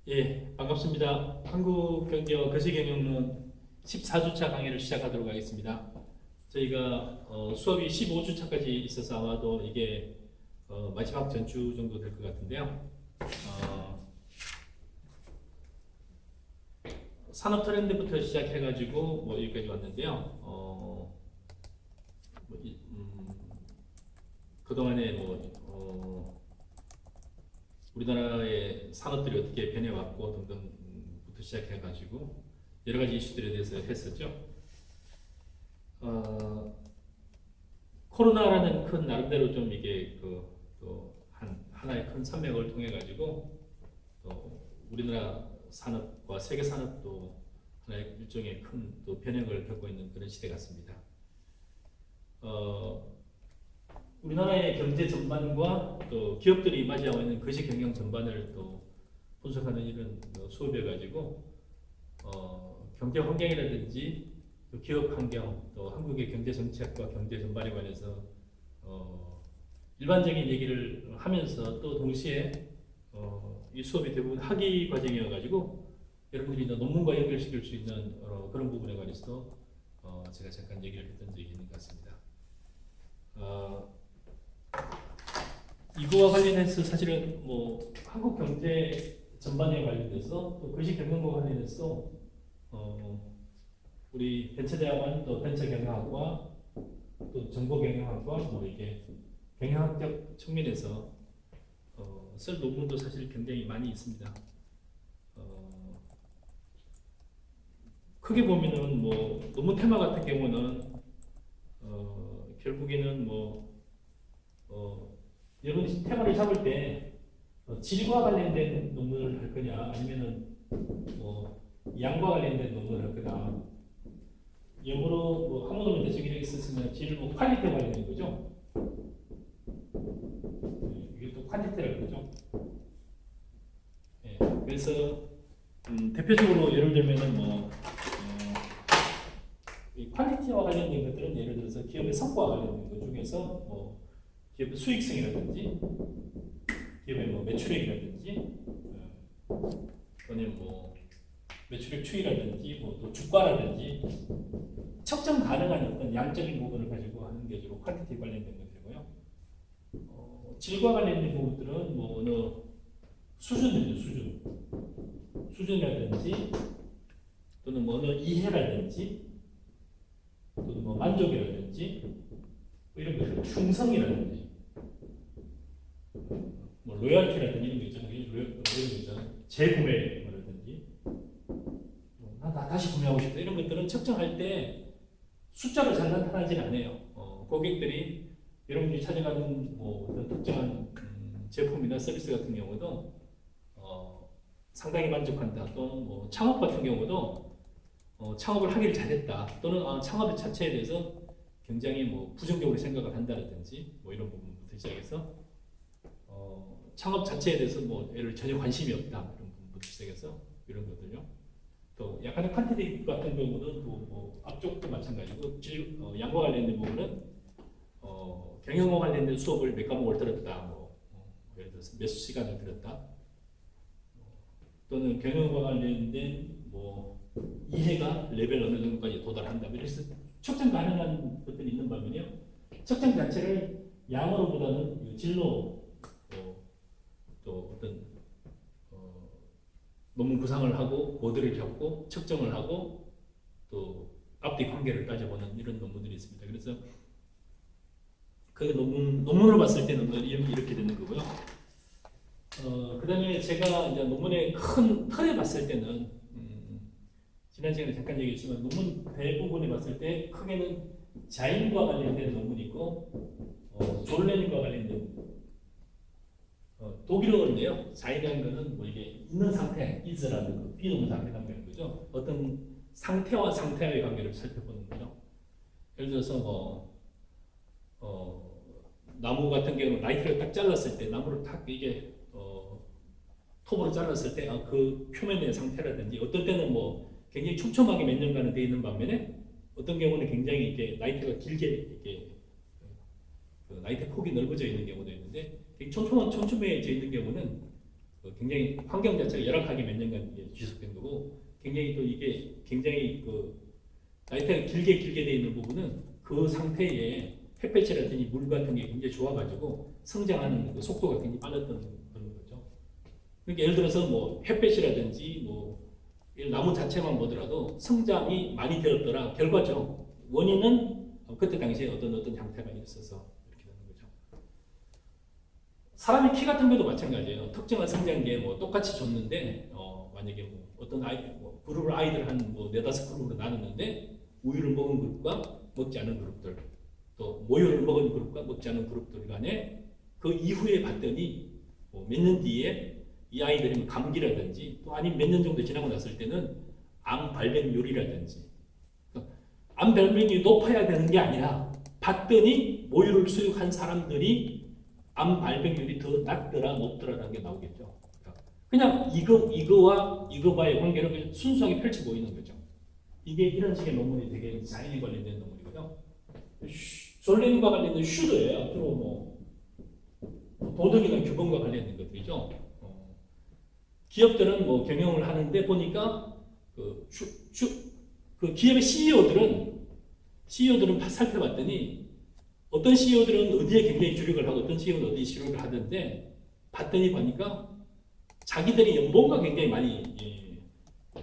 예, 반갑습니다. 한국경제와 거시경영론 14주차 강의를 시작하도록 하겠습니다. 저희가 수업이 15주차까지 있어서 아마도 이게 마지막 전주 정도 될 것 같은데요. 산업 트렌드부터 시작해가지고 여기까지 왔는데요. 그동안에 우리나라의 산업들이 어떻게 변해왔고 등등부터 시작해가지고 여러 가지 이슈들에 대해서 했었죠. 코로나라는 큰 나름대로 좀 이게 하나의 큰 산맥을 통해 가지고 또 우리나라 산업과 세계 산업도 하나의 일종의 큰 또 변혁을 겪고 있는 그런 시대 같습니다. 우리나라의 경제 전반과 또 기업들이 맞이하고 있는 거시 경영 전반을 또 분석하는 이런 수업에 가지고 경제 환경이라든지 또 기업 환경, 또 한국의 경제 정책과 경제 전반에 관해서 일반적인 얘기를 하면서 또 동시에 이 수업이 대부분 학위 과정이어 가지고 여러분들이 논문과 연결시킬 수 있는 그런 부분에 관해서도 제가 잠깐 얘기를 했던 적이 있는 것 같습니다. 이거와 관련해서 사실은 한국 경제 전반에 관련돼서 또 거시 경영과 관련해서 우리 벤처대학원 또 벤처경영학과 또 정보경영학과 이게 경영학적 측면에서 쓸 논문도 사실 굉장히 많이 있습니다. 크게 보면은 논문 테마 같은 경우는 결국에는 여러분이 테마를 잡을 때 질과 관련된 논문을 할 거냐 아니면은 양과 관련된 논문을 할 거냐. 영어로 한문으로 대충 이렇게 썼으면 질 퀄리티 관련된 거죠. 이게 또 퀄리티라고 그러죠. 네, 그래서 대표적으로 예를 들면은 이 퀄리티와 관련된 것들은 예를 들어서 기업의 성과와 관련된 것 중에서 기업의 수익성이라든지 기업의 매출액이라든지 또는 매출액 추이라든지 또 주가라든지 측정 가능한 어떤 양적인 부분을 가지고 하는 게 주로 퀄리티 관련된 것들이고요. 질과 관련된 부분들은 어느 수준이죠, 수준이라든지 또는 어느 이해라든지 또는 만족이라든지 이런 것들, 충성이라든지 로열티라든지 이런 거 있잖아요. 이런 거 있잖아요. 재구매라든지 나 다시 구매하고 싶다 이런 것들은 측정할 때 숫자로 잘 나타나진 않아요. 고객들이 여러분들이 찾아가는 어떤 특정한 제품이나 서비스 같은 경우도 상당히 만족한다. 또는 창업 같은 경우도 창업을 하기를 잘했다. 또는 창업 자체에 대해서 굉장히 부정적으로 생각을 한다든지 이런 부분부터 시작해서 창업 자체에 대해서 예를 전혀 관심이 없다 이런 부분부터 시작해서 이런 것들요. 또 약간의 퀀티티 같은 경우는 또 앞쪽도 마찬가지고 양과 관련된 부분은 경영과 관련된 수업을 몇 과목을 들었다. 예를 들어서 몇 시간을 들었다. 또는 경영과 관련된 이해가 레벨 어느 정도까지 도달한다. 그래서 측정 가능한 것들이 있는 반면에요. 측정 자체를 양으로보다는 질로 또 어떤 논문 구상을 하고 모델을 잡고 측정을 하고 또 앞뒤 관계를 따져보는 이런 논문들이 있습니다. 그래서 그 논문으로 봤을 때는 이렇게 되는 거고요. 그 다음에 제가 이제 논문의 큰 틀에 봤을 때는 지난 시간에 잠깐 얘기했지만 논문 대부분에 봤을 때 크게는 자인과 관련된 논문이 있고 존레닌과 관련된 독일어인데요. 자인이라는 거는 이게 있는 상태, is라는 거, 비동사 상태 관계는 거죠. 어떤 상태와 상태의 관계를 살펴보는 거죠. 예를 들어서 나무 같은 경우는 라이트를 딱 잘랐을 때 나무를 딱 이게 톱으로 잘랐을 때 그 표면의 상태라든지 어떤 때는 굉장히 촘촘하게 몇 년간은 되어 있는 반면에 어떤 경우는 굉장히 이렇게 나이트가 길게 이렇게 나이트 폭이 넓어져 있는 경우도 있는데 되게 촘촘해져 있는 경우는 굉장히 환경 자체가 열악하게 몇 년간 지속된 거고, 굉장히 또 이게 굉장히 나이테가 길게 되어 있는 부분은 그 상태에 햇볕이라든지 물 같은 게 굉장히 좋아가지고 성장하는 그 속도가 굉장히 빨랐던 그런 거죠. 그러니까 예를 들어서 뭐 햇볕이라든지 뭐 나무 자체만 보더라도 성장이 많이 되었더라 결과죠. 원인은 그때 당시에 어떤 형태가 있어서 이렇게 되는 거죠. 사람의 키 같은 것도 마찬가지예요. 특정한 성장기에 뭐 똑같이 줬는데 만약에 뭐 어떤 그룹을 아이들 한 뭐 4-5 그룹으로 나눴는데 우유를 먹은 그룹과 먹지 않은 그룹들, 또 모유를 먹은 그룹과 먹지 않은 그룹들 간에 그 이후에 봤더니 뭐 몇 년 뒤에 이 아이들이 감기라든지 또 아니면 몇 년 정도 지나고 났을 때는 암 발병률이라든지, 암 발병률이 높아야 되는 게 아니라 봤더니 모유를 수육한 사람들이 암 발병률이 더 낮더라 높더라라는 게 나오겠죠. 그냥 이거와 이거와의 관계를 순수하게 펼쳐 보이는 거죠. 이게 이런 식의 논문이 되게 자연에 관련된 논문이고요. 솔랭과 관련된 슈도예요. 주로 뭐 도덕이나 규범과 관련된 것들이죠. 기업들은 뭐 경영을 하는데 보니까 그 기업의 CEO들은 살펴봤더니 어떤 CEO들은 어디에 굉장히 주력을 하고 어떤 CEO는 어디에 주력을 하던데 봤더니 보니까 자기들이 연봉과 굉장히 많이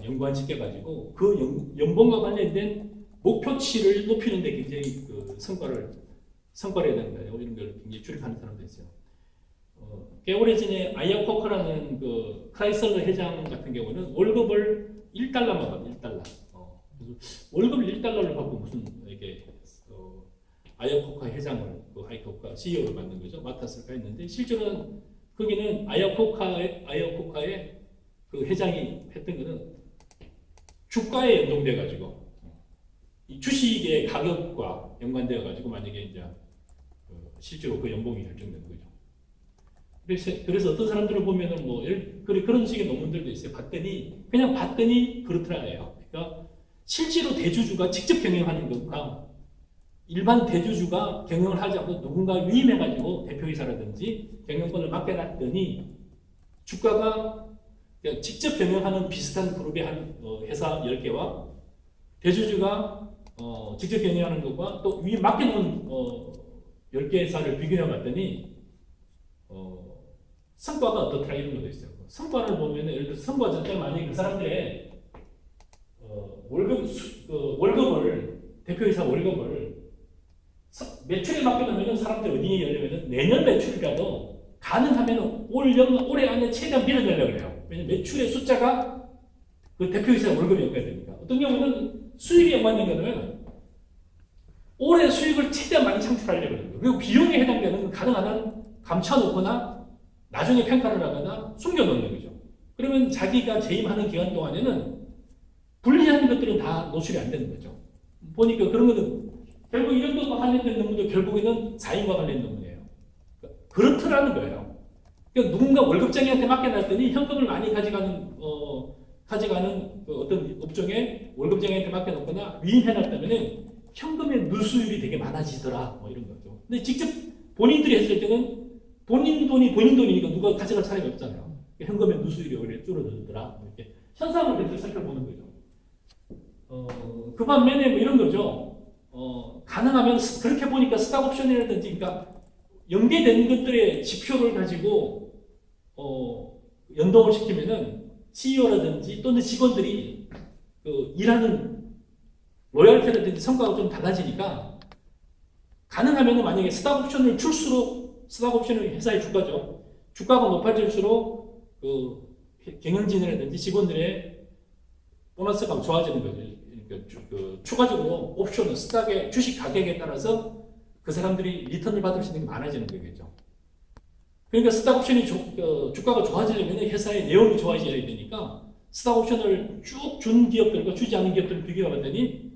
연관시켜가지고 그 연봉과 관련된 목표치를 높이는 데 굉장히 그 성과를 해야 된다. 이런 걸 굉장히 주력하는 사람도 있어요. 꽤 오래전에 아이아코카라는 그 크라이슬러 회장 같은 경우는 월급을 $1만 받아요. $1. 그래서 월급을 $1를 받고 무슨 이게 아이아코카 회장을 그 아이아코카 CEO를 만든 거죠. 맡았을까 했는데 실제로는 거기는 아이아코카의 그 회장이 했던 거는 주가에 연동돼 가지고 이 주식의 가격과 연관되어 가지고 만약에 이제 실제로 그 연봉이 결정되는 거죠. 그래서 어떤 사람들을 보면은 뭐 그런 식의 논문들도 있어요. 그냥 봤더니 그렇더라요. 그러니까 실제로 대주주가 직접 경영하는 것과 일반 대주주가 경영을 하지 않고 누군가 위임해가지고 대표이사라든지 경영권을 맡겨놨더니 주가가 직접 경영하는 비슷한 그룹의 한 회사 10개와 대주주가 직접 경영하는 것과 또 위임 맡겨놓은 10개 회사를 비교해봤더니 성과가 어떻더라 이런 것도 있어요. 성과를 보면 예를 들어서 성과 자체가 만약에 그 사람들의 월급을 대표이사 월급을 매출에 맡겨놓으면 사람들이 어디에 열려면 내년 매출이라도 가능하면 올해 안에 최대한 밀어내려고 해요. 왜냐면 매출의 숫자가 그 대표이사 월급에 연관이 되니까. 어떤 경우는 수익에 연관된 거는 올해 수익을 최대한 많이 창출하려고 해요. 그리고 비용에 해당되는 건 가능한 한 감춰놓거나 나중에 평가를 하거나 숨겨놓는 거죠. 그러면 자기가 재임하는 기간 동안에는 불리한 것들은 다 노출이 안 되는 거죠. 보니까 그런 거는 결국 이런 것과 관련된 논문도 결국에는 사인과 관련된 논문이에요. 그렇더라는 거예요. 그러니까 누군가 월급쟁이한테 맡겨놨더니 현금을 많이 가져가는 그 어떤 업종에 월급쟁이한테 맡겨놓거나 위임해놨다면 현금의 누수율이 되게 많아지더라. 뭐 이런 거죠. 근데 직접 본인들이 했을 때는 본인 돈이니까 누가 가져갈 사람이 없잖아요. 현금의 누수율이 오히려 줄어들더라. 이렇게 현상을 계속 살펴보는 거죠. 그 반면에 뭐 이런 거죠. 가능하면 그렇게 보니까 스탁 옵션이라든지 그러니까 연계된 것들의 지표를 가지고 연동을 시키면은 CEO라든지 또는 직원들이 일하는 로열티라든지 성과가 좀 달라지니까 가능하면 만약에 스탁 옵션을 줄수록 스탁 옵션은 회사의 주가죠. 주가가 높아질수록 그 경영진이라든지 직원들의 보너스가 좋아지는 거죠. 그러니까 추가적으로 옵션은 스탁의 주식 가격에 따라서 그 사람들이 리턴을 받을 수 있는 게 많아지는 거겠죠. 그러니까 스탁 옵션이 주가가 좋아지려면 회사의 내용이 좋아져야 되니까 스탁 옵션을 쭉 준 기업들과 주지 않은 기업들을 비교해봤더니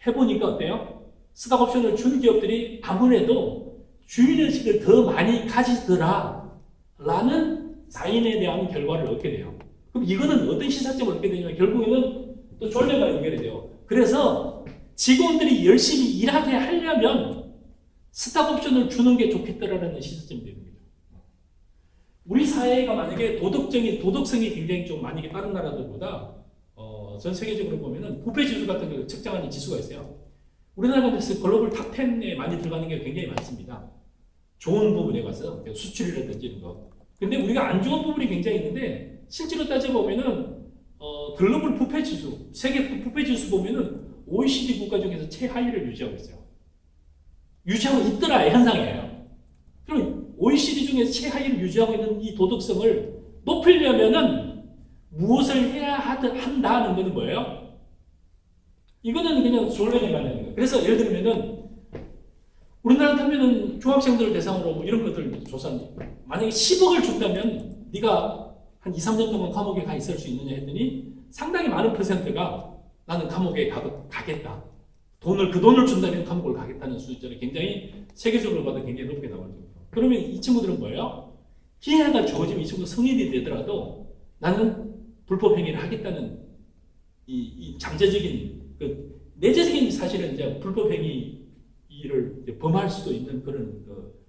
해보니까 어때요? 스탁 옵션을 준 기업들이 아무래도 주인의식을 더 많이 가지더라 라는 사인에 대한 결과를 얻게 돼요. 그럼 이거는 어떤 시사점을 얻게 되냐면 결국에는 또 졸레가 연결이 돼요. 그래서 직원들이 열심히 일하게 하려면 스탁 옵션을 주는 게 좋겠다라는 시사점이 되는 거죠. 우리 사회가 만약에 도덕성이 굉장히 좀 만약에 다른 나라들보다 전 세계적으로 보면은 부패 지수 같은 걸 측정하는 지수가 있어요. 우리나라가 그래서 글로벌 탑 10에 많이 들어가는 게 굉장히 많습니다. 좋은 부분에 가서 수출이라든지 이런 거. 근데 우리가 안 좋은 부분이 굉장히 있는데 실제로 따져보면은 글로벌 부패 지수, 세계 부패 지수 보면은 OECD 국가 중에서 최하위를 유지하고 있어요. 유지하고 있더라 현상이에요. 그럼 OECD 중에서 최하위를 유지하고 있는 이 도덕성을 높이려면은 무엇을 해야 한다는 것은 뭐예요? 이거는 그냥 졸라게 말하는 거예요. 그래서 예를 들면은 우리나라 같으면은 중학생들을 대상으로 뭐 이런 것들 조사합니다. 만약에 10억을 준다면 네가 한 2, 3년 동안 감옥에 가 있을 수 있느냐 했더니 상당히 많은 퍼센트가 나는 감옥에 가겠다. 그 돈을 준다면 감옥을 가겠다는 숫자를 굉장히 세계적으로 봐도 굉장히 높게 나오죠. 그러면 이 친구들은 뭐예요? 기회가 주어지면 이 친구 성인이 되더라도 나는 불법 행위를 하겠다는 이 잠재적인 내재적인 사실은 이제 불법 행위를 범할 수도 있는 그런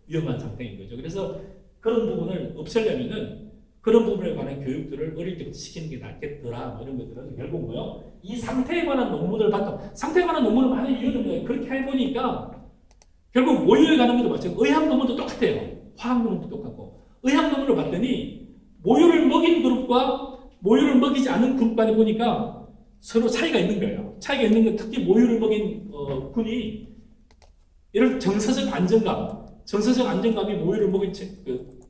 위험한 상태인 거죠. 그래서 그런 부분을 없애려면은 그런 부분에 관한 교육들을 어릴 때부터 시키는 게 낫겠더라. 뭐 이런 것들은 결국 뭐요? 이 상태에 관한 논문을 상태에 관한 논문을 많이 이유는 뭐예요? 그렇게 해보니까 결국 모유에 관한 것도 마찬가지고 의학 논문도 똑같아요. 화학 논문도 똑같고 의학 논문을 봤더니 모유를 먹인 그룹과 모유를 먹이지 않은 그룹 간에 보니까 서로 차이가 있는 거예요. 차이가 있는 건 특히 모유를 먹인 군이 예를 들어 정서적 안정감이 모유를 먹인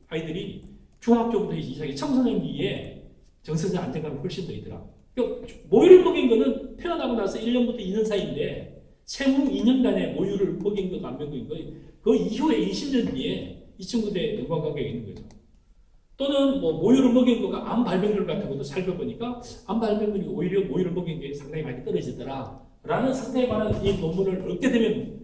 아이들이 중학교부터 시작해 청소년기에 정서적 안정감이 훨씬 더 있더라. 그러니까 모유를 먹인 거는 태어나고 나서 1년부터 2년 사이인데 생후 2년간의 모유를 먹인 거가 안 먹인 거, 그 이후에 20년 뒤에 이 친구들의 연관관계가 있는 거죠. 또는 뭐 모유를 먹인 거가 암 발병률 같은 것도 살펴보니까 암 발병률이 오히려 모유를 먹인 게 상당히 많이 떨어지더라 라는 상태에 관한 이 논문을 얻게 되면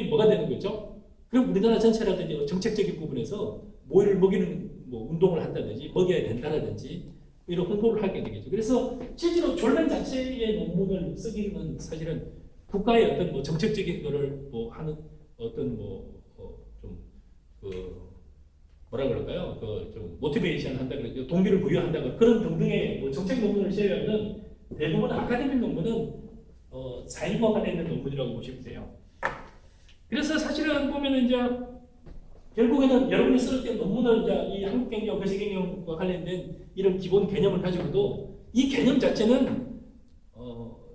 뭐가 되는 거죠? 그럼 우리나라 전체라든지 정책적인 부분에서 모유를 먹이는 뭐 운동을 한다든지 먹여야 된다라든지 이런 홍보를 하게 되겠죠. 그래서 실제로 졸란 자체의 논문을 쓰기는 사실은 국가의 어떤 뭐 정책적인 거를 뭐 하는 어떤 뭐라 그럴까요? 좀 모티베이션 한다 그러죠. 동기를 부여한다 그런 등등의 뭐 정책 논문을 쓰려면 대부분 아카데믹 논문은 자연과 관련된 논문이라고 보시면 돼요. 그래서 사실은 보면은 이제 결국에는 여러분이 쓸 때 논문을 이제 이 한국경영, 거시경영과 관련된 이런 기본 개념을 가지고도 이 개념 자체는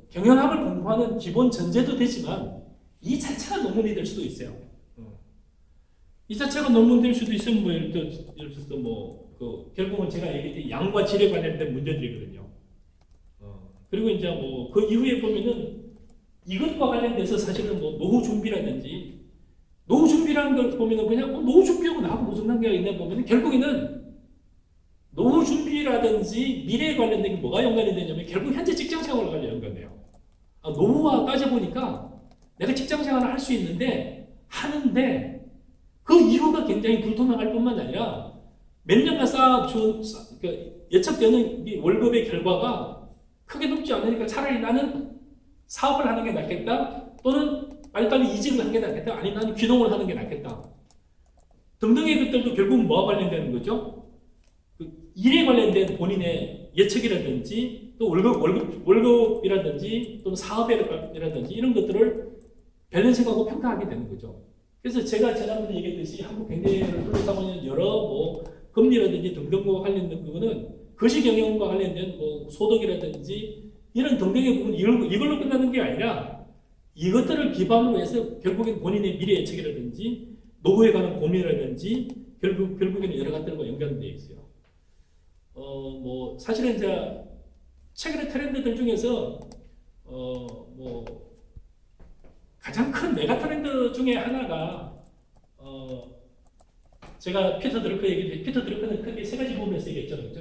경영학을 공부하는 기본 전제도 되지만 이 자체가 논문이 될 수도 있어요. 이 자체가 논문 될 수도 있으면 뭐 예를 들어서 결국은 제가 얘기했던 양과 질에 관련된 문제들이거든요. 그리고 이제 뭐 그 이후에 보면은 이것과 관련돼서 사실은 뭐 노후 준비라는 걸 보면은 그냥 노후 준비하고 나하고 무슨 관계가 있나 보면은 결국에는 노후 준비라든지 미래에 관련된 게 뭐가 연관이 되냐면 결국 현재 직장 생활과 연관돼요. 노후와 따져보니까 내가 직장 생활을 할 수 있는데 하는데 그 이유가 굉장히 불투명할 뿐만 아니라 몇 년간 예측되는 이 월급의 결과가 크게 높지 않으니까 차라리 나는 사업을 하는 게 낫겠다 또는 빨리빨리 이직을 하는 게 낫겠다 아니면 나는 귀농을 하는 게 낫겠다 등등의 것들도 결국은 뭐와 관련되는 거죠? 일에 관련된 본인의 예측이라든지 또 월급이라든지 또는 사업이라든지 이런 것들을 밸런싱하고 평가하게 되는 거죠. 그래서 제가 지난번에 얘기했듯이 한국 경제를 둘러싸고 있는 여러 금리라든지 등등과 관련된 부분은 거시경영과 관련된 소득이라든지 이런 등등의 부분 이걸로 끝나는 게 아니라 이것들을 기반으로 해서 결국엔 본인의 미래 예측이라든지 노후에 관한 고민이라든지 결국에는 여러 가지들과 연관되어 있어요. 사실은 이제 최근의 트렌드들 중에서 가장 큰 메가 트렌드 중에 하나가 제가 피터 드러커는 크게 세 가지 부분에서 얘기했잖아요.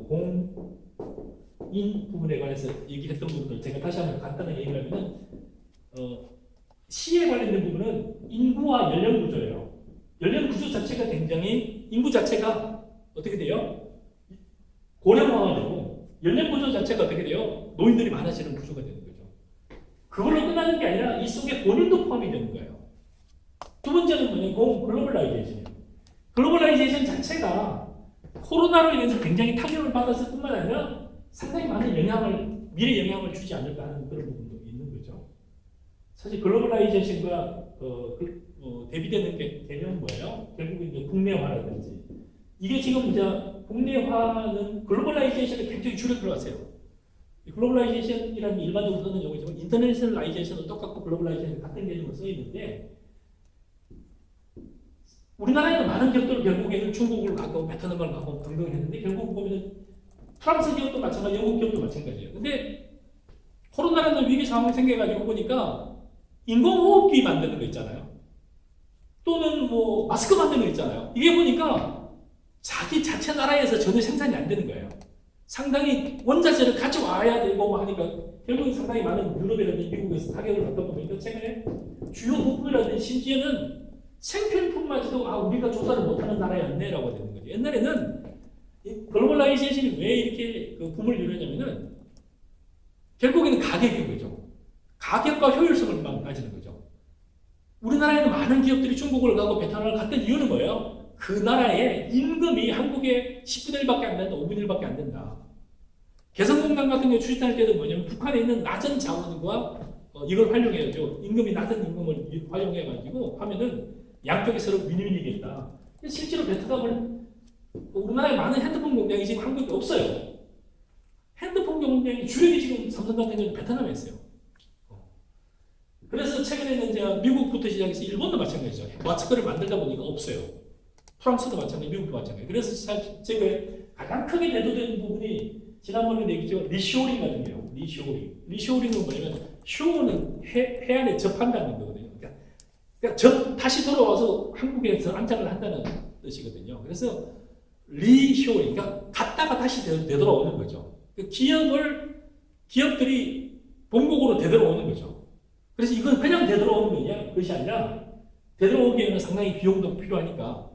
공인 부분에 관해서 얘기했던 부분들 제가 다시 한번 간단하게 얘기를 하면은 시에 관련된 부분은 인구와 연령 구조예요. 연령 구조 자체가 굉장히 인구 자체가 어떻게 돼요? 고령화가 되고 연령 구조 자체가 어떻게 돼요? 노인들이 많아지는 구조가 되는 거죠. 그걸로 끝나는 게 아니라 이 속에 본인도 포함이 되는 거예요. 두 번째는 뭐냐면 글로벌라이제이션이에요. 글로벌라이제이션 자체가 코로나로 인해서 굉장히 타격을 받았을 뿐만 아니라 상당히 많은 미래 영향을 주지 않을까 하는 그런 부분도 있는 거죠. 사실 글로벌라이제이션과 대비되는 개념은 뭐예요? 결국 이제 국내화라든지 이게 지금 이제 국내화는 글로벌라이제이션을 굉장히 줄여 들어갔어요. 글로벌라이제이션이라는 일반적으로 쓰는 용어지만 인터내셔널라이제이션은 똑같고 글로벌라이제이션 같은 개념으로 써 있는데 우리나라에는 많은 기업들은 결국에는 중국을 가고 베트남을 가고 등등했는데 결국 보면은 프랑스 기업도 마찬가지, 영국 기업도 마찬가지예요. 근데 코로나라는 위기 상황이 생겨가지고 보니까 인공호흡기 만드는 거 있잖아요. 또는 뭐 마스크 만드는 거 있잖아요. 이게 보니까 자기 자체 나라에서 전혀 생산이 안 되는 거예요. 상당히 원자재를 가져와야 되고 뭐 하니까 결국은 상당히 많은 유럽이라든지 미국에서 타격을 받다 보니까 최근에 주요 부품이라든지 심지어는 생필품마저도 우리가 조사를 못하는 나라였네라고 되는 거죠. 옛날에는 글로벌라이제이션이 왜 이렇게 그 붐을 이루냐면은 결국에는 가격인 거죠. 가격과 효율성을 가지는 거죠. 우리나라에는 많은 기업들이 중국을 가고 베트남을 갔던 이유는 뭐예요? 그 나라의 임금이 한국의 10분의 1밖에 안 된다, 5분의 1밖에 안 된다. 개성공단 같은 경우 추진할 때도 뭐냐면 북한에 있는 낮은 자원과 이걸 활용해야죠. 임금이 낮은 임금을 활용해가지고 하면은 양쪽이 서로 윈윈이겠다. 실제로 베트남을 우리나라에 많은 핸드폰 공장이 지금 한국에 없어요. 핸드폰 공장이 주력이 지금 삼성 같은 경우는 베트남에 있어요. 그래서 최근에는 이제 미국부터 시작해서 일본도 마찬가지죠. 마스크를 만들다 보니까 없어요. 프랑스도 마찬가지, 미국도 마찬가지. 그래서 사실 제가 가장 크게 대두되는 부분이 지난번에 얘기했죠. 리쇼링 같은 경우. 리쇼링은 뭐냐면 쇼는 해안에 접한다는 거거든요. 그러니까 다시 돌아와서 한국에서 안착을 한다는 뜻이거든요. 그래서 리쇼링, 그러니까 갔다가 다시 되돌아오는 거죠. 기업들이 본국으로 되돌아오는 거죠. 그래서 이건 그냥 되돌아오는 것이 아니라 되돌아오기에는 상당히 비용도 필요하니까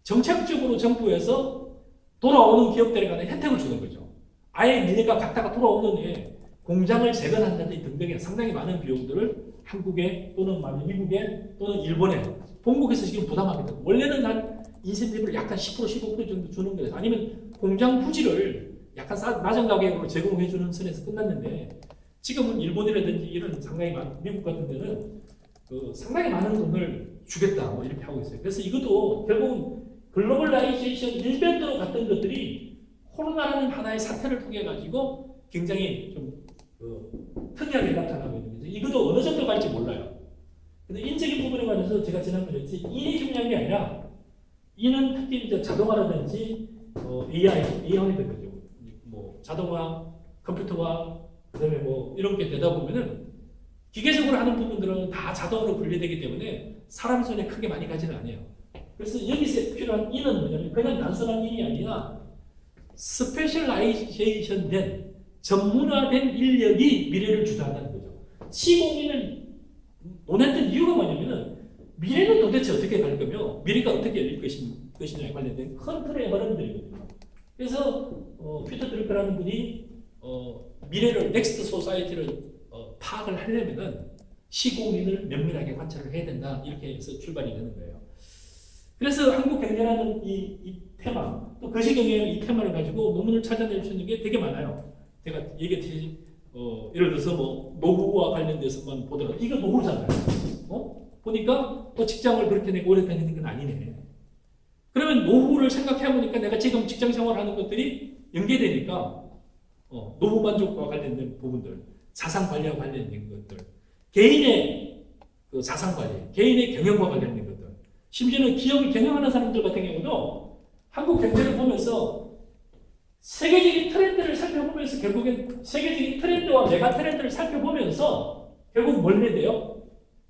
정책적으로 정부에서 돌아오는 기업들에 관한 혜택을 주는 거죠. 아예 니네가 갔다가 돌아오는 애 공장을 재건한다든지 등등의 상당히 많은 비용들을 한국에 또는 미국에 또는 일본에 본국에서 지금 부담하게 되고 원래는 한 인센티브를 약간 10% 15% 정도 주는 거예요. 아니면 공장 부지를 약간 낮은 가격으로 제공해 주는 선에서 끝났는데 지금은 일본이라든지 이런 상당히 미국 같은 데는 상당히 많은 돈을 주겠다 뭐 이렇게 하고 있어요. 그래서 이것도 결국은 글로벌라이제이션 일변도로 갔던 것들이 코로나라는 하나의 사태를 통해 가지고 굉장히 좀 특이하게 나타나고 있는 거죠. 이것도 어느 정도 갈지 몰라요. 근데 인적인 부분에 관해서 제가 지난번에 했지 인이 중요한 게 아니라 인은 특히 이제 자동화라든지 AI가 된 거죠. 뭐 자동화, 컴퓨터화, 그다음에 뭐 이런 게 되다 보면은 기계적으로 하는 부분들은 다 자동으로 분리되기 때문에 사람 손에 크게 많이 가지는 않아요. 그래서 여기서 필요한 인은 뭐냐면 그냥 단순한 인이 아니라 스페셜라이제이션 된 전문화된 인력이 미래를 주도한다는 거죠. 시공인을 논했던 이유가 뭐냐면은 미래는 도대체 어떻게 갈 거며 미래가 어떻게 열릴 것이냐에 관련된 큰 틀의 흐름들이거든요. 그래서 피터 드루커라는 분이 미래를 넥스트 소사이티를 파악을 하려면은 시공인을 면밀하게 관찰을 해야 된다 이렇게 해서 출발이 되는 거예요. 그래서 한국 경제라는 이 테마 또 거시경영의 이 테마를 가지고 논문을 찾아낼 수 있는 게 되게 많아요. 제가 얘기했듯이 예를 들어서 뭐 노후와 관련돼서만 보더라도 이거 노후잖아요. 보니까 또 직장을 그렇게 내가 오래 다니는 건 아니네. 그러면 노후를 생각해 보니까 내가 지금 직장 생활하는 것들이 연계되니까 노후 만족과 관련된 부분들, 자산 관리와 관련된 것들, 개인의 그 자산 관리, 개인의 경영과 관련된 것들, 심지어는 기업을 경영하는 사람들 같은 경우도 한국 경제를 보면서 세계적인 트렌드를 살펴보면서 결국엔 세계적인 트렌드와 메가 트렌드를 살펴보면서 결국 뭘 해야 돼요?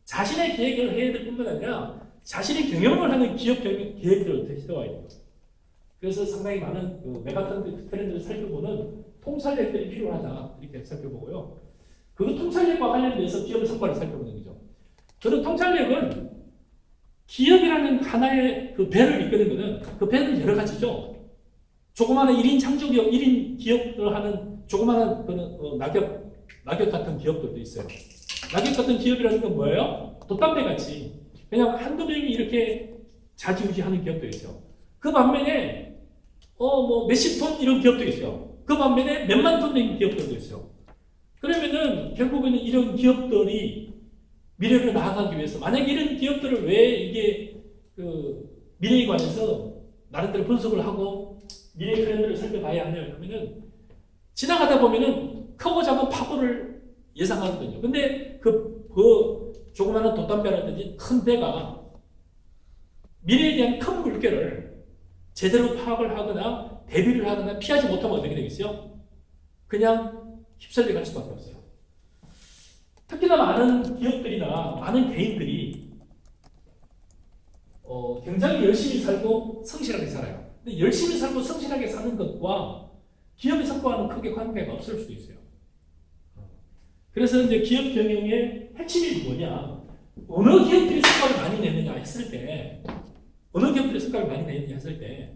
자신의 계획을 해야 될 뿐만 아니라 자신이 경영을 하는 기업 계획들을 세워야 돼요. 그래서 상당히 많은 그 메가 트렌드를 살펴보는 통찰력들이 필요하다 이렇게 살펴보고요. 그 통찰력과 관련돼서 기업의 성과를 살펴보는 거죠. 저는 통찰력은 기업이라는 하나의 그 배를 이끄는 것은 그 배는 여러 가지죠. 조그마한 1인 창조기업, 1인 기업을 하는 조그마한 낙엽 같은 기업들도 있어요. 낙엽 같은 기업이라는 건 뭐예요? 돛담배 같이 그냥 한두 명이 이렇게 자지우지하는 기업도 있어요. 그 반면에 뭐 몇십 톤 이런 기업도 있어요. 그 반면에 몇만 톤 된 기업들도 있어요. 그러면은 결국에는 이런 기업들이 미래로 나아가기 위해서 만약에 이런 기업들을 왜 이게 그 미래에 관해서 나름대로 분석을 하고 미래 트렌드를 살펴봐야 하냐 그러면은 지나가다 보면은 크고 작은 파고를 예상하거든요. 근데 그 조그마한 돛담배라든지 큰 배가 미래에 대한 큰 물결을 제대로 파악을 하거나 대비를 하거나 피하지 못하면 어떻게 되겠어요? 그냥 휩쓸려 갈 수밖에 없어요. 특히나 많은 기업들이나 많은 개인들이 굉장히 열심히 살고 성실하게 살아요. 근데 열심히 살고 성실하게 사는 것과 기업의 성과는 크게 관계가 없을 수도 있어요. 그래서 이제 기업 경영의 핵심이 뭐냐? 어느 기업들이 성과를 많이 내느냐 했을 때,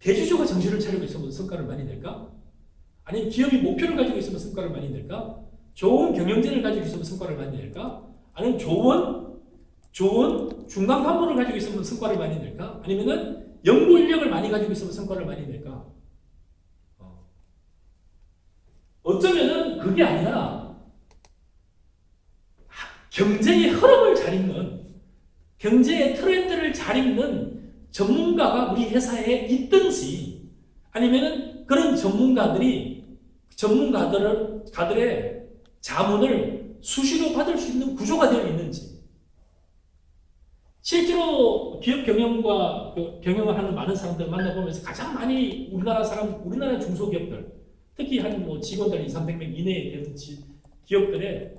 대주주가 정신을 차리고 있으면 성과를 많이 낼까? 아니면 기업이 목표를 가지고 있으면 성과를 많이 낼까? 좋은 경영진을 가지고 있으면 성과를 많이 낼까? 아니면 좋은 중간 간부를 가지고 있으면 성과를 많이 낼까? 아니면은 연구 인력을 많이 가지고 있으면 성과를 많이 낼까? 어쩌면은 그게 아니라 경제의 흐름을 잘 읽는, 경제의 트렌드를 잘 읽는 전문가가 우리 회사에 있든지, 아니면은 그런 전문가들의 자문을 수시로 받을 수 있는 구조가 되어 있는지. 실제로 기업 경영을 하는 많은 사람들 만나보면서 가장 많이 우리나라 중소기업들, 특히 한 뭐 직원들 200~300명 이내에 되는 기업들의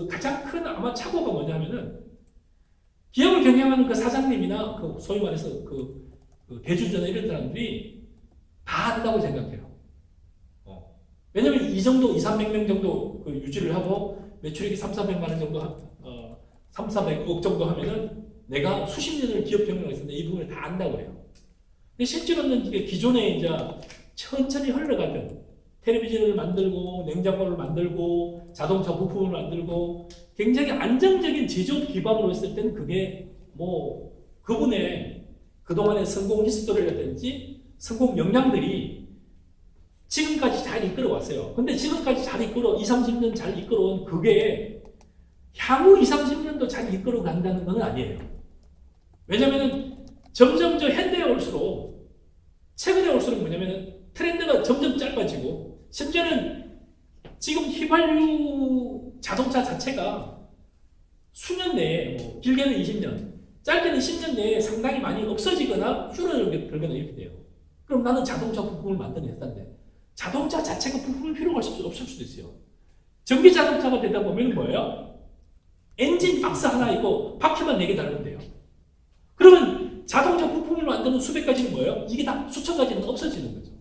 가장 큰 아마 착오가 뭐냐면은 기업을 경영하는 그 사장님이나 소위 말해서 대주주나 이런 사람들이 다 안다고 생각해요. 왜냐면 이 정도 200~300명 정도 유지를 하고 매출액이 300~400만 원 정도 300~400억 정도 하면은 내가 수십 년을 기업 경영을 했는데 이 부분을 다 안다고 해요. 근데 실제로는 이게 기존에 이제 천천히 흘러가던 텔레비전을 만들고 냉장고를 만들고 자동차 부품을 만들고 굉장히 안정적인 제조업 기반으로 했을 때는 그게 뭐 그분의 그동안의 성공 히스토리라든지 성공 역량들이 지금까지 잘 이끌어왔어요. 근데 지금까지 잘 20~30년 잘 이끌어온 그게 향후 20~30년도 잘 이끌어 간다는 건 아니에요. 왜냐면은 점점 현대에 올수록 최근에 올수록 뭐냐면은 트렌드가 점점 짧아지고 심지어는 지금 휘발유 자동차 자체가 수년 내에 길게는 20년, 짧게는 10년 내에 상당히 많이 없어지거나 줄어들거나 이렇게 돼요. 그럼 나는 자동차 부품을 만드는 회사인데 자동차 자체가 부품을 필요가 없을 수도 있어요. 전기 자동차가 되다 보면 뭐예요? 엔진 박스 하나 있고 바퀴만 4개 달면 돼요. 그러면 자동차 부품을 만드는 수백 가지는 뭐예요? 이게 다 수천 가지는 없어지는 거죠.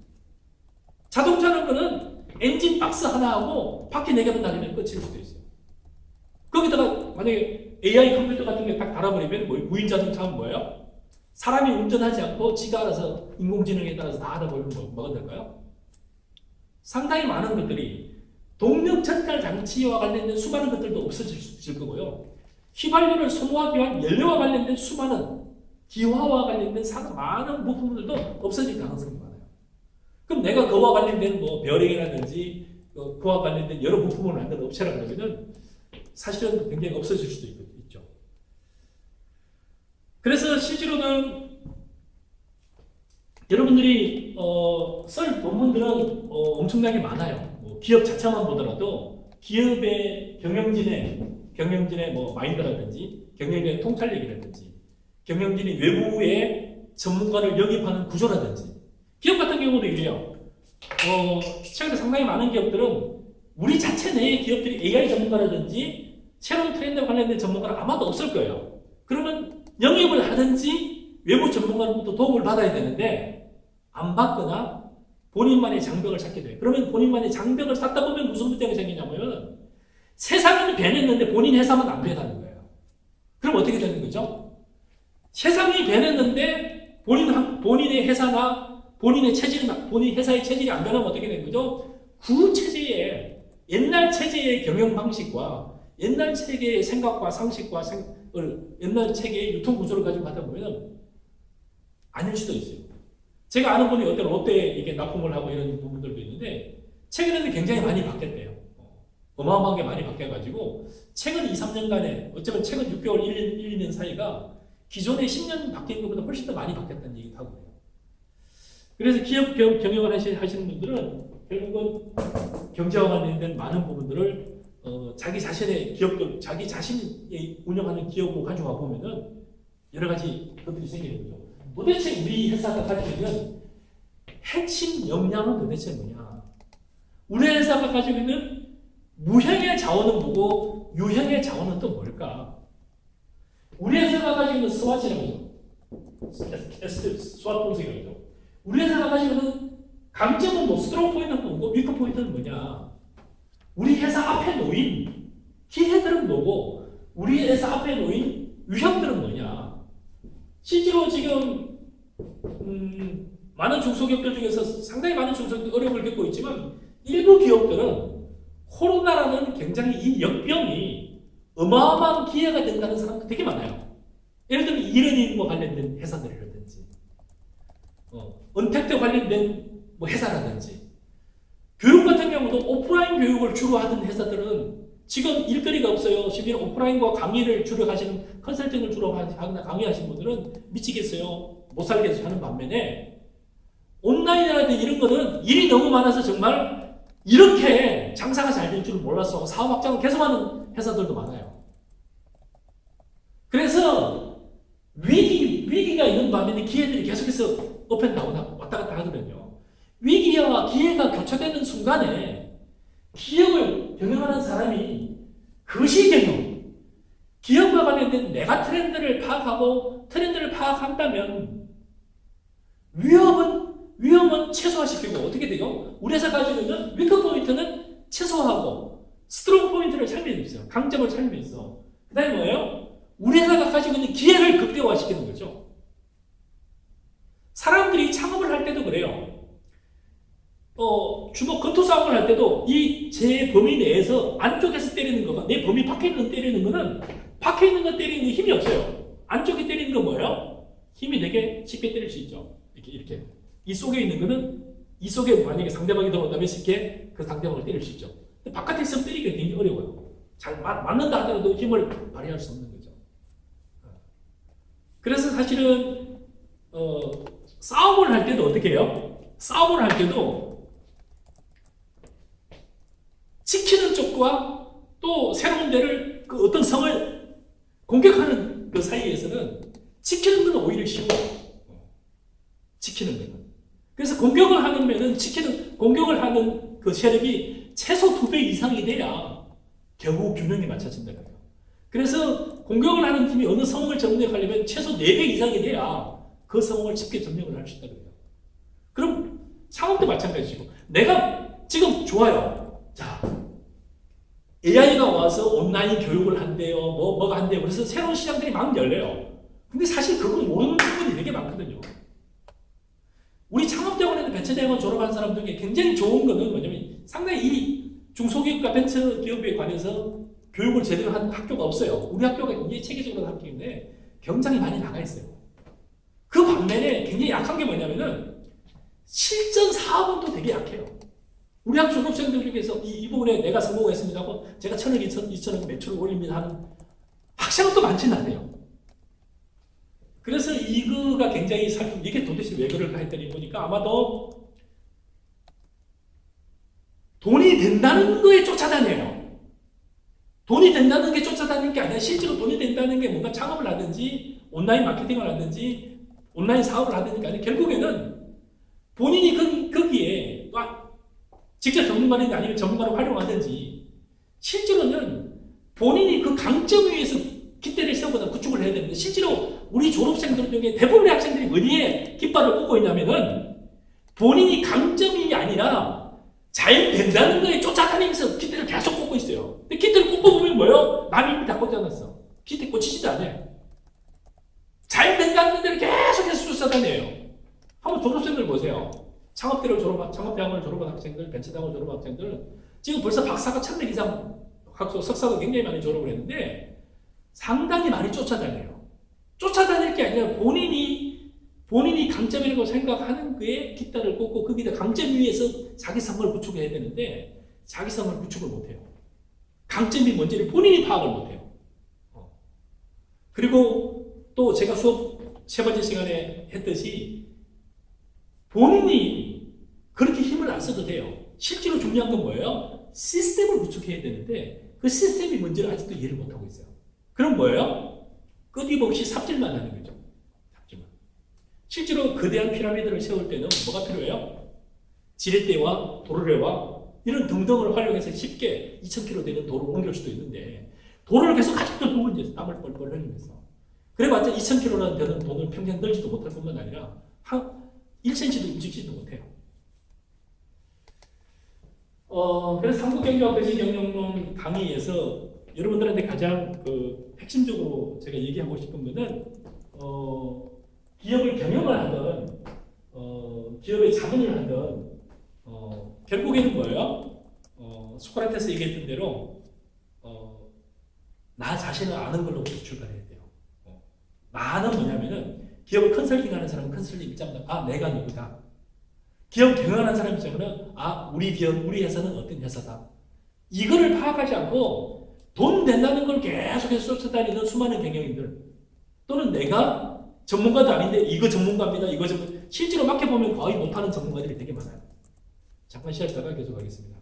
자동차는 거는 엔진 박스 하나하고 바퀴 4개만 달리면 끝일 수도 있어요. 거기다가 만약에 AI 컴퓨터 같은 게 딱 달아버리면 무인 자동차는 뭐예요? 사람이 운전하지 않고 지가 알아서 인공지능에 따라서 다 하다 보면 뭐가 될까요? 상당히 많은 것들이 동력 전달 장치와 관련된 수많은 것들도 없어질 거고요. 휘발유를 소모하기 위한 연료와 관련된 수많은 기화와 관련된 많은 부품들도 없어질 가능성이 많아요. 그럼 내가 그와 관련된 베어링이라든지 그와 관련된 여러 부품을 만드는 업체라 그러면은 사실은 굉장히 없어질 수도 있죠. 그래서 실제로는 여러분들이 쓸 논문들은 엄청나게 많아요. 기업 자체만 보더라도 기업의 경영진의 마인드라든지 경영진의 통찰력이라든지 경영진이 외부의 전문가를 영입하는 구조라든지 기업 같은 경우도 이래요. 최근에 상당히 많은 기업들은 우리 자체 내의 기업들이 AI 전문가라든지 새로운 트렌드에 관련된 전문가는 아마도 없을 거예요. 그러면 영입을 하든지 외부 전문가로부터 도움을 받아야 되는데 안 받거나 본인만의 장벽을 찾게 돼요. 그러면 본인만의 장벽을 쌓다 보면 무슨 문제가 생기냐면 세상은 배냈는데 본인 회사만 안 배다는 거예요. 그럼 어떻게 되는 거죠? 세상이 배냈는데 본인의 회사나 본인 회사의 체질이 안 변하면 어떻게 되는 거죠? 옛날 체제의 경영 방식과 옛날 체계의 생각과 상식과 옛날 체계의 유통 구조를 가지고 가다 보면 아닐 수도 있어요. 제가 아는 분이 어떤 롯데에 이게 납품을 하고 이런 부분들도 있는데 최근에는 굉장히 많이 바뀌었대요. 어마어마하게 많이 바뀌어가지고 최근 2, 3년간에 어쩌면 최근 6개월, 1, 2년 사이가 기존에 10년 바뀐 것보다 훨씬 더 많이 바뀌었다는 얘기도 하고요. 그래서 기업 경영을 하시는 분들은 결국은 경제와 관련된 많은 부분들을 자기 자신의 기업들, 자기 자신이 운영하는 기업으로 가져와 보면은 여러 가지 것들이 생기는 거죠. 도대체 우리 회사가 가지고 있는 핵심 역량은 도대체 뭐냐? 우리 회사가 가지고 있는 무형의 자원은 뭐고 유형의 자원은 또 뭘까? 우리 회사가 가지고 있는 스왓이라고 하죠. 스왓 분석이라고 하죠. 우리 회사가 가지고 있는 강점은 뭐 스트롱 포인트는 뭐고 위크 포인트는 뭐냐? 우리 회사 앞에 놓인 기회들은 뭐고 우리 회사 앞에 놓인 유형들은 뭐냐? 실제로 지금 많은 중소기업들 중에서 상당히 많은 중소기업들이 어려움을 겪고 있지만 일부 기업들은 코로나라는 굉장히 이 역병이 어마어마한 기회가 된다는 사람도 되게 많아요. 예를 들면 이런인과 관련된 회사들이라든지 언택트 관련된 뭐 회사라든지 교육 같은 경우도 오프라인 교육을 주로 하던 회사들은 지금 일거리가 없어요. 심지어 오프라인과 강의를 주로 하시는 컨설팅을 주로 하거나 강의하시는 분들은 미치겠어요. 못 살겠어요 하는 반면에 온라인이라든지 이런 거는 일이 너무 많아서 정말 이렇게 장사가 잘 될 줄 몰랐어. 사업 확장을 계속하는 회사들도 많아요. 그래서 위기가 있는 반면에 기회들이 계속해서 업앤다운 왔다 갔다 하거든요. 위기와 기회가 교차되는 순간에 기업을 경영하는 사람이 거시경영, 기업과 관련된 메가 트렌드를 파악하고 트렌드를 파악한다면 위험은 최소화시키고 어떻게 돼요? 우리 회사 가지고 있는 위크 포인트는 최소화하고 스트롱 포인트를 살려주세요. 강점을 살려주세요. 그 다음에 뭐예요? 우리 회사가 가지고 있는 기회를 극대화시키는 거죠. 사람들이 창업을 할 때도 그래요. 주먹 건투 싸움을 할 때도 이 제 범위 내에서 안쪽에서 때리는 거가 내 범위 밖에 있는 거 때리는 거는 밖에 있는 거 때리는 힘이 없어요. 안쪽에 때리는 건 뭐예요? 힘이 되게 쉽게 때릴 수 있죠. 이렇게. 이 속에 있는 거는 이 속에 만약에 상대방이 들어온다면 쉽게 그 상대방을 때릴 수 있죠. 근데 바깥에 있으면 때리기가 굉장히 어려워요. 잘 맞는다 하더라도 힘을 발휘할 수 없는 거죠. 그래서 사실은 싸움을 할 때도 어떻게 해요? 싸움을 할 때도 지키는 쪽과 또 새로운 데를 그 어떤 성을 공격하는 그 사이에서는 지키는 건 오히려 쉬워요. 지키는 거는. 그래서 공격을 하면은 공격을 하는 그 세력이 최소 2배 이상이 돼야 겨우 균형이 맞춰진다는 거예요. 그래서 공격을 하는 팀이 어느 성을 점령하려면 최소 4배 이상이 돼야 그 성을 쉽게 점령을 할 수 있다는 거예요. 그럼 창업도 마찬가지고 내가 지금 좋아요. 자, AI가 와서 온라인 교육을 한대요. 뭐가 한대요. 그래서 새로운 시장들이 막 열려요. 근데 사실 그건 모르는 부분이 되게 많거든요. 우리 창업대학원에서 벤처대학원 졸업한 사람 중에 굉장히 좋은 거는 뭐냐면 상당히 이 중소기업과 벤처기업에 관해서 교육을 제대로 한 학교가 없어요. 우리 학교가 굉장히 체계적으로 한 학교인데 경쟁이 많이 나가 있어요. 그 반면에 굉장히 약한 게 뭐냐면은 실전 사업은 또 되게 약해요. 우리 학교 졸업생들 중에서 이 부분에 내가 성공했습니다 하고 제가 1,000억, 2,000억 매출을 올립니다 하는 학생은 또 많지는 않아요. 그래서 이거가 굉장히 이게 도대체 왜 그럴까 했더니 보니까 아마도 돈이 된다는 거에 쫓아다녀요. 돈이 된다는 게 쫓아다니는 게 아니라 실제로 돈이 된다는 게 뭔가 창업을 하든지 온라인 마케팅을 하든지 온라인 사업을 하든지 아니라 결국에는 본인이 거기에 직접 전문가든지 아니면 전문가를 활용하든지 실제로는 본인이 그 강점 위에서 깃대를 세우거나 구축을 해야 되는데 실제로 우리 졸업생들 중에 대부분의 학생들이 어디에 깃발을 꽂고 있냐면은 본인이 강점이 아니라 잘 된다는 거에 쫓아다니면서 깃대를 계속 꽂고 있어요. 근데 깃대를 꽂고 보면 뭐예요? 남이 이미 다 꽂아놨어. 깃대 꽂히지도 않아요. 잘 된다는 데를 계속해서 쫓아다녀요. 한번 졸업생들 보세요. 창업대학원을 졸업한 학생들, 벤처대학원을 졸업한 학생들 지금 벌써 박사가 1,000명 이상 석사도 굉장히 많이 졸업을 했는데 상당히 많이 쫓아다녀요. 쫓아다닐 게 아니라 본인이 본인이 강점이라고 생각하는 그에 깃발을 꽂고 거기다 강점 위에서 자기 성을 구축해야 되는데 자기 성을 구축을 못해요. 강점이 뭔지를 본인이 파악을 못해요. 그리고 또 제가 수업 세 번째 시간에 했듯이 본인이 그렇게 힘을 안 써도 돼요. 실제로 중요한 건 뭐예요? 시스템을 구축해야 되는데 그 시스템이 뭔지를 아직도 이해를 못하고 있어요. 그럼 뭐예요? 끊임없이 삽질만 하는 거죠. 삽질만. 실제로 거대한 피라미드를 세울 때는 뭐가 필요해요? 지렛대와 도르래와 이런 등등을 활용해서 쉽게 2,000km 되는 도로를 옮길 수도 있는데 도로를 계속 아직도 두고 이제 땀을 뻘뻘 흘리면서 그래봤자 2,000km라는 되는 돈을 평생 들지도 못할 뿐만 아니라 한 1cm도 움직이지도 못해요. 그래서 삼국경제와 거시경영론 강의에서 여러분들한테 가장 핵심적으로 제가 얘기하고 싶은 거는 기업을 경영을 하든 기업의 자문을 하든 결국에는 뭐예요? 소크라테스 얘기했던 대로 나 자신을 아는 걸로부터 출발해야 돼요. 나는 뭐냐면은 기업을 컨설팅하는 사람은 컨설팅 입장에서 내가 누구다. 기업 경영하는 사람 입장에는 우리 기업, 우리 회사는 어떤 회사다. 이거를 파악하지 않고 돈 된다는 걸 계속해서 쫓아다니는 수많은 경영인들 또는 내가 전문가도 아닌데 이거 전문가입니다. 이거 실제로 맡겨보면 거의 못하는 전문가들이 되게 많아요. 잠깐 쉬었다가 계속하겠습니다.